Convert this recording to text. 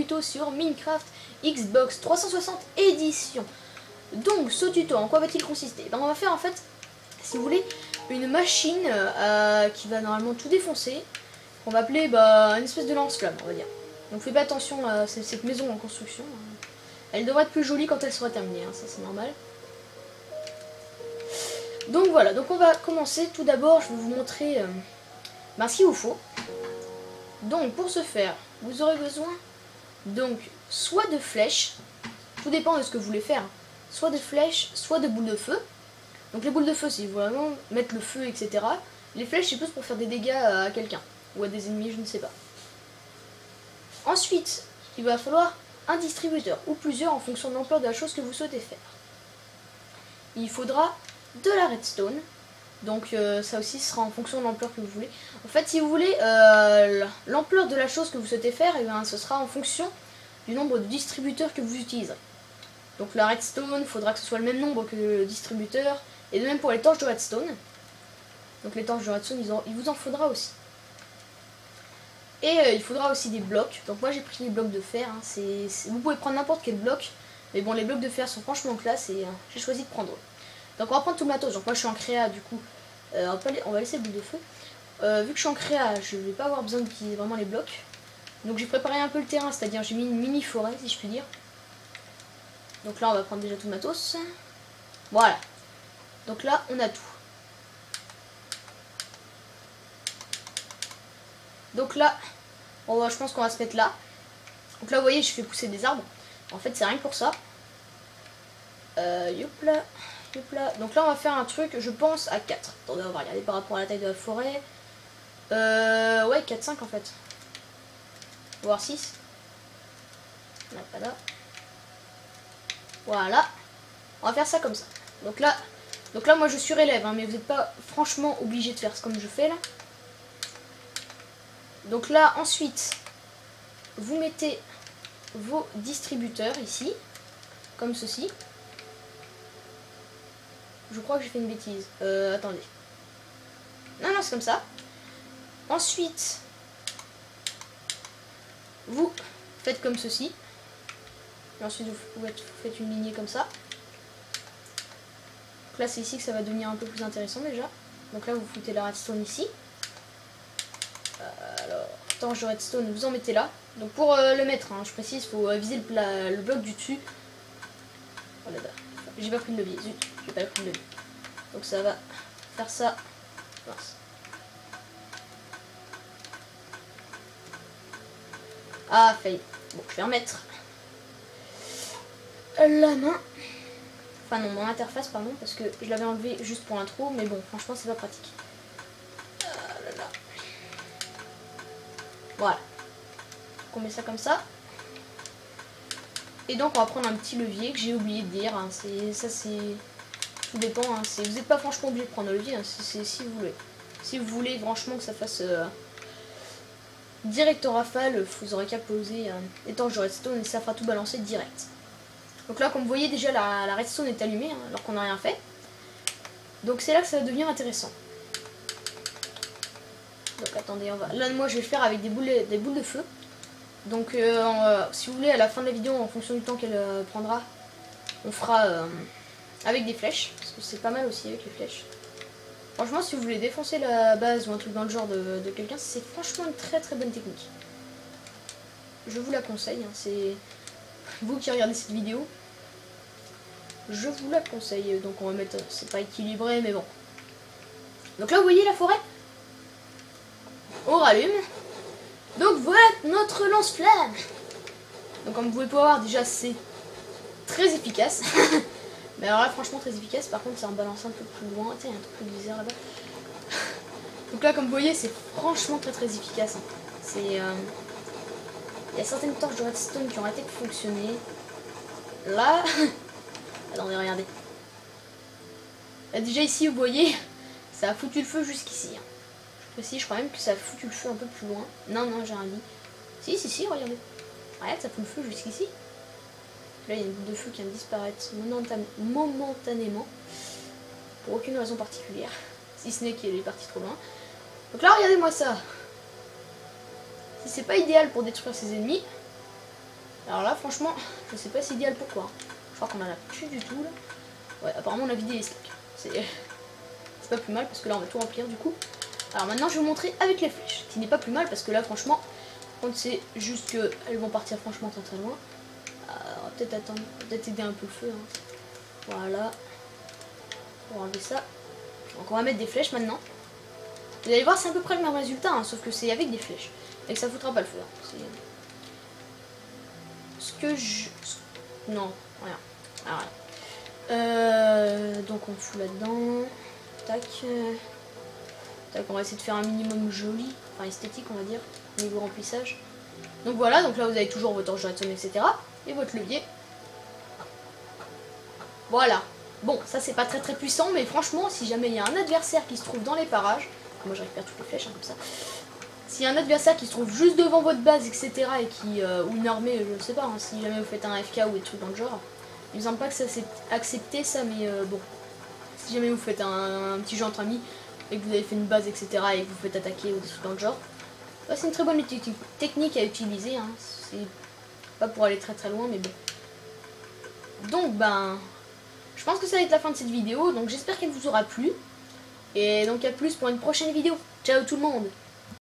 tuto sur Minecraft Xbox 360 édition. Donc ce tuto, en quoi va-t-il consister? On va faire en fait, si vous voulez, une machine qui va normalement tout défoncer, qu'on va appeler une espèce de lance-flamme, on va dire. Donc faites pas attention à cette maison en construction. Elle devrait être plus jolie quand elle sera terminée, ça c'est normal. Donc voilà, donc on va commencer. Tout d'abord, je vais vous montrer ce qu'il vous faut. Donc pour ce faire, vous aurez besoin donc soit de flèches, tout dépend de ce que vous voulez faire, soit de flèches, soit de boules de feu. Donc les boules de feu, c'est vraiment mettre le feu, etc. Les flèches, c'est plus pour faire des dégâts à quelqu'un ou à des ennemis, je ne sais pas. Ensuite, il va falloir un distributeur ou plusieurs en fonction de l'ampleur de la chose que vous souhaitez faire. Il faudra de la redstone. Donc ça aussi sera en fonction de l'ampleur que vous voulez. En fait, si vous voulez l'ampleur de la chose que vous souhaitez faire, et bien, ce sera en fonction du nombre de distributeurs que vous utiliserez. Donc la redstone, il faudra que ce soit le même nombre que le distributeur. Et de même pour les torches de redstone. Donc les torches de redstone, il vous en faudra aussi. Et il faudra aussi des blocs. Donc moi j'ai pris les blocs de fer. Vous pouvez prendre n'importe quel bloc. Mais bon, les blocs de fer sont franchement classe et j'ai choisi de prendre eux. Donc on va prendre tout le matos. Donc moi je suis en créa du coup. On va laisser le boule de feu. Vu que je suis en créa, je vais pas avoir besoin d'utiliser vraiment les blocs. Donc j'ai préparé un peu le terrain, c'est-à-dire j'ai mis une mini forêt si je puis dire. Donc là on va prendre déjà tout le matos. Voilà. Donc là on a tout. Donc là, je pense qu'on va se mettre là. Donc là vous voyez je fais pousser des arbres. En fait c'est rien que pour ça. Youpla. Donc là on va faire un truc, je pense, à 4. Attendez, on va regarder par rapport à la taille de la forêt. Ouais, 4-5 en fait. Voire 6. Là, pas là. Voilà. On va faire ça comme ça. Donc là moi je surélève, mais vous n'êtes pas franchement obligé de faire comme je fais là. Donc là ensuite, vous mettez vos distributeurs ici, comme ceci. Je crois que j'ai fait une bêtise. Attendez. Non, c'est comme ça. Ensuite, vous faites comme ceci. Et ensuite, vous faites une lignée comme ça. Donc là, c'est ici que ça va devenir un peu plus intéressant déjà. Donc là, vous foutez la redstone ici. Alors, torche de redstone, vous en mettez là. Donc pour le mettre, je précise, il faut viser le bloc du dessus. Oh là là. J'ai pas pris de levier, zut, j'ai pas pris de levier. Donc ça va faire ça. Mince. Ah, fail. Bon, je vais remettre la main. Enfin non, mon interface, pardon, parce que je l'avais enlevé juste pour l'intro, mais bon, franchement, c'est pas pratique. Ah là là. Voilà. Donc on met ça comme ça. Et donc on va prendre un petit levier que j'ai oublié de dire. Tout dépend. Vous n'êtes pas franchement obligé de prendre le levier. Si vous voulez. Si vous voulez franchement que ça fasse direct en rafale, vous aurez qu'à poser les torches de redstone et ça fera tout balancer direct. Donc là, comme vous voyez déjà, la redstone est allumée alors qu'on n'a rien fait. Donc c'est là que ça va devenir intéressant. Donc attendez, là moi je vais le faire avec des boules de feu. Donc si vous voulez, à la fin de la vidéo, en fonction du temps qu'elle prendra, on fera avec des flèches, parce que c'est pas mal aussi avec les flèches. Franchement, si vous voulez défoncer la base ou un truc dans le genre de quelqu'un, c'est franchement une très très bonne technique. Je vous la conseille, c'est vous qui regardez cette vidéo. Je vous la conseille, donc on va mettre, c'est pas équilibré mais bon. Donc là vous voyez la forêt. On rallume. Donc voilà notre lance-flamme. Donc comme vous pouvez voir déjà c'est très efficace. Mais alors là franchement très efficace. Par contre ça en balance un peu plus loin. Tiens, il y a un truc plus bizarre là-bas. Donc là comme vous voyez c'est franchement très très efficace. Il y a certaines torches de redstone qui ont arrêté de fonctionner. Là. Attendez, regardez. Là déjà ici vous voyez ça a foutu le feu jusqu'ici. Je crois même que ça a foutu le feu un peu plus loin. Non, j'ai rien dit. Si, regardez. Regarde, ça fout le feu jusqu'ici. Là, il y a une boule de feu qui vient de disparaître momentanément. Pour aucune raison particulière. Si ce n'est qu'elle est partie trop loin. Donc là, regardez-moi ça. Si c'est pas idéal pour détruire ses ennemis, Alors là, franchement, je sais pas si idéal pourquoi. Je crois qu'on en a plus du tout là. Ouais, apparemment on a vidé les stacks. C'est pas plus mal parce que là on va tout remplir du coup. Alors maintenant je vais vous montrer avec les flèches, qui n'est pas plus mal parce que là franchement, on sait juste qu'elles vont partir franchement très loin. On va peut-être attendre, peut-être aider un peu le feu. Hein. Voilà. On va enlever ça. Donc on va mettre des flèches maintenant. Vous allez voir c'est à peu près le même résultat, hein, sauf que c'est avec des flèches. Et que ça foutra pas le feu. Hein. Ce que je... Non, rien. Ah, rien. Donc on fout là-dedans. Tac. Tac, on va essayer de faire un minimum joli, enfin esthétique on va dire, niveau remplissage. Donc voilà, donc là vous avez toujours votre torche de redstone, etc. Et votre levier. Voilà. Bon, ça c'est pas très puissant, mais franchement, si jamais il y a un adversaire qui se trouve dans les parages, moi je récupère toutes les flèches, hein, comme ça. S'il y a un adversaire qui se trouve juste devant votre base, etc. et qui, ou une armée, je sais pas, hein, si jamais vous faites un FK ou des trucs dans le genre, il me semble pas que ça c'est accepté ça, mais bon. Si jamais vous faites un petit jeu entre amis, et que vous avez fait une base, etc. et que vous faites attaquer ou des trucs dans le genre, bah, c'est une très bonne technique à utiliser. Hein. C'est pas pour aller très loin, mais bon. Donc, ben, je pense que ça va être la fin de cette vidéo. Donc, j'espère qu'elle vous aura plu. Et donc, à plus pour une prochaine vidéo. Ciao tout le monde!